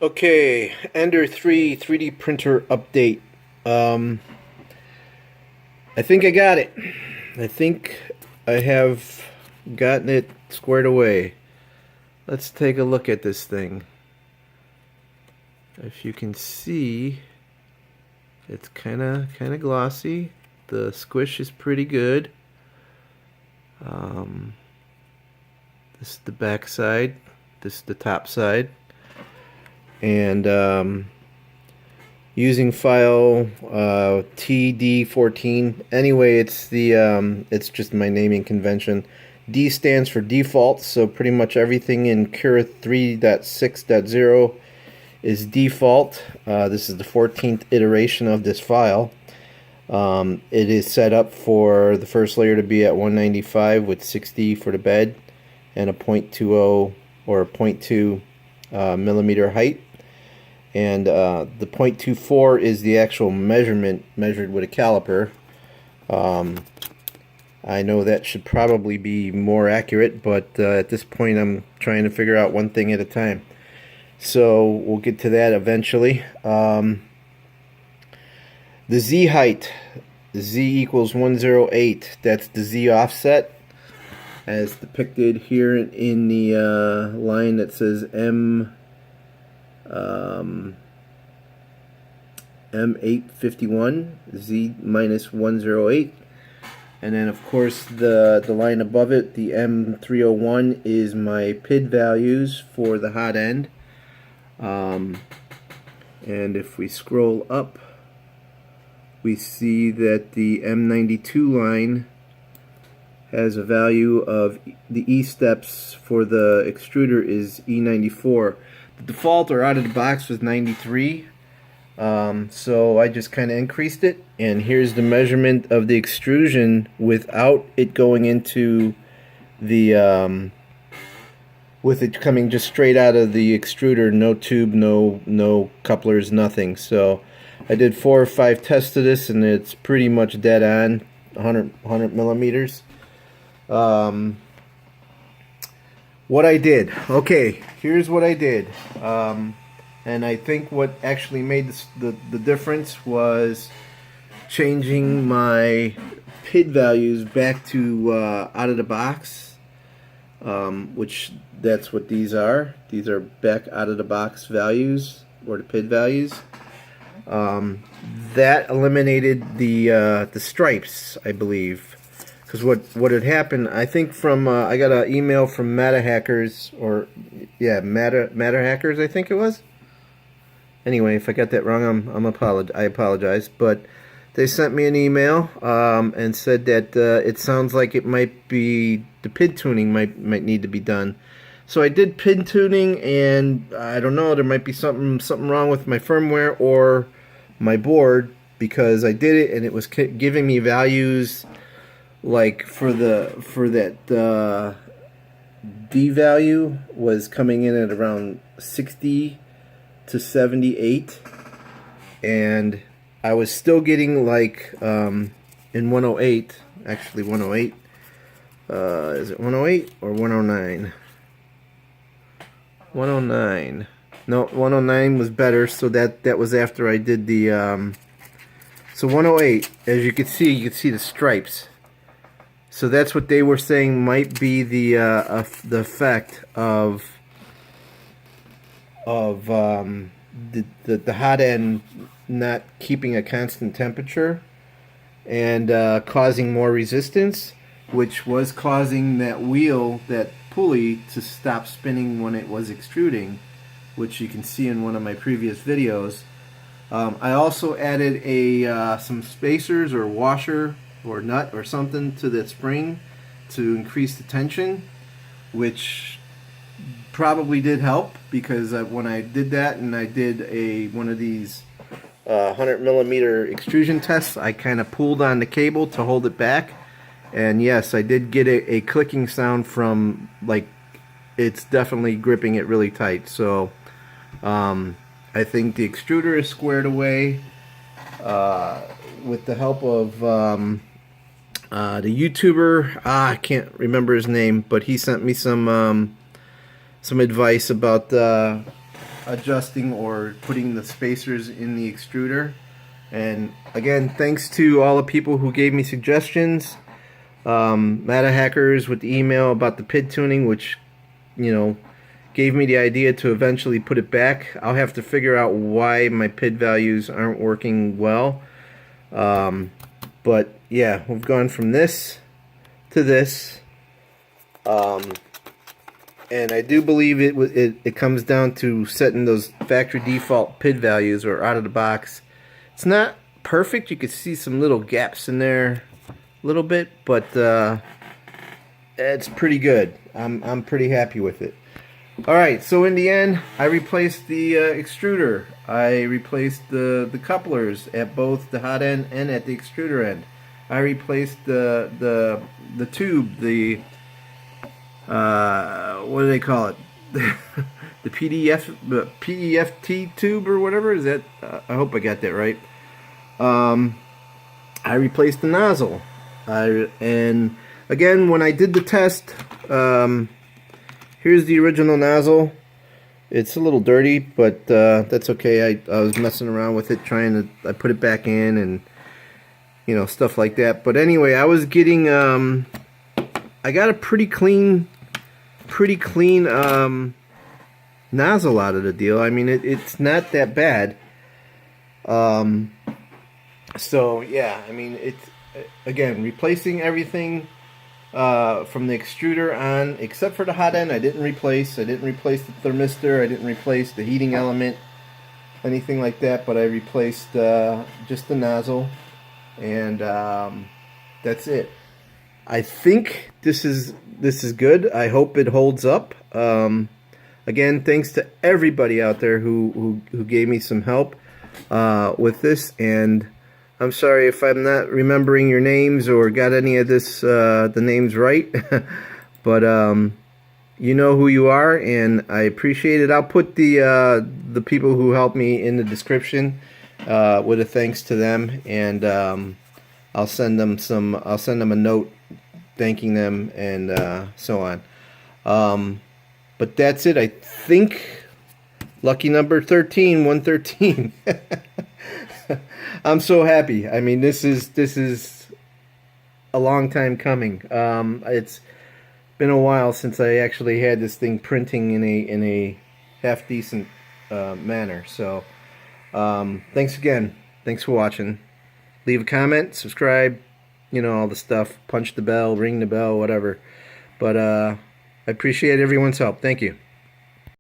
Okay, Ender 3 3D printer update. I think I got it. I think I have gotten it squared away. Let's take a look at this thing. If you can see, it's kind of glossy. The squish is pretty good. This is the back side. This is the top side. And using file TD14. Anyway, it's just my naming convention. D stands for default, so pretty much everything in Cura 3.6.0 is default. This is the 14th iteration of this file. It is set up for the first layer to be at 195 with 60 for the bed and a 0.20 or a 0.2 millimeter height. And the 0.24 is the actual measurement measured with a caliper. I know that should probably be more accurate, but at this point I'm trying to figure out one thing at a time. So we'll get to that eventually. The Z height, Z equals 108. That's the Z offset, as depicted here in the line that says M851, Z minus 108. And then of course the line above it, the M301, is my PID values for the hot end. And if we scroll up, we see that the M92 line has a value of the E steps for the extruder is E94. The default or out of the box was 93. So I just kind of increased it, and here's the measurement of the extrusion without it going into the with it coming just straight out of the extruder, no tube, no couplers, nothing. So I did 4 or 5 tests of this, and it's pretty much dead on, 100 millimeters. What I did, okay, here's what I did. And I think what actually made the difference was changing my PID values back to out of the box, which that's what these are. These are back out of the box values, or the PID values. That eliminated the stripes, I believe, because what had happened, I think from I got an email from MataHackers, or yeah, MataHackers, I think it was. Anyway, if I got that wrong, I apologize. But they sent me an email and said that it sounds like it might be the PID tuning might need to be done. So I did PID tuning, and I don't know, there might be something wrong with my firmware or my board, because I did it and it was giving me values like for that D value was coming in at around 60 to 78, and I was still getting like in 108, actually 108, is it 108 or 109? 109. No, 109 was better, so that was after I did the so 108, as you can see the stripes. So that's what they were saying might be the effect of the hot end not keeping a constant temperature and causing more resistance, which was causing that wheel, that pulley, to stop spinning when it was extruding, which you can see in one of my previous videos. I also added some spacers or washer or nut or something to that spring to increase the tension, which probably did help, because when I did that and I did one of these 100 millimeter extrusion tests, I kind of pulled on the cable to hold it back, and yes, I did get a clicking sound from, like, it's definitely gripping it really tight. So I think the extruder is squared away with the help of the YouTuber. I can't remember his name, but he sent me some advice about adjusting or putting the spacers in the extruder. And again, thanks to all the people who gave me suggestions. Mata Hackers with the email about the PID tuning, which, you know, gave me the idea to eventually put it back. I'll have to figure out why my PID values aren't working well. But yeah, we've gone from this to this. And I do believe it comes down to setting those factory default PID values or out of the box. It's not perfect. You can see some little gaps in there a little bit, but it's pretty good. I'm pretty happy with it. Alright, so in the end, I replaced the extruder. I replaced the couplers at both the hot end and at the extruder end. I replaced the tube, the what do they call it? The PEFT tube or whatever. Is that? I hope I got that right. I replaced the nozzle. And again, when I did the test, here's the original nozzle. It's a little dirty, but that's okay. I was messing around with it, I put it back in, and you know, stuff like that. But anyway, I was getting I got a pretty clean nozzle out of the deal. I mean, it's not that bad. So yeah, I mean, it's again replacing everything from the extruder on, except for the hot end. I didn't replace the thermistor. I didn't replace the heating element, anything like that. But I replaced just the nozzle, and that's it. I think this is good. I hope it holds up. Again, thanks to everybody out there who gave me some help with this, and I'm sorry if I'm not remembering your names or got any of this the names right, but you know who you are, and I appreciate it. I'll put the people who helped me in the description with a thanks to them, and I'll send them a note thanking them, and so on. But that's it. I think lucky number 13, 113. I'm so happy. I mean, this is a long time coming. It's been a while since I actually had this thing printing in a half decent manner. So thanks again. Thanks for watching. Leave a comment, subscribe, you know, all the stuff. Punch the bell, ring the bell, whatever. But I appreciate everyone's help. Thank you.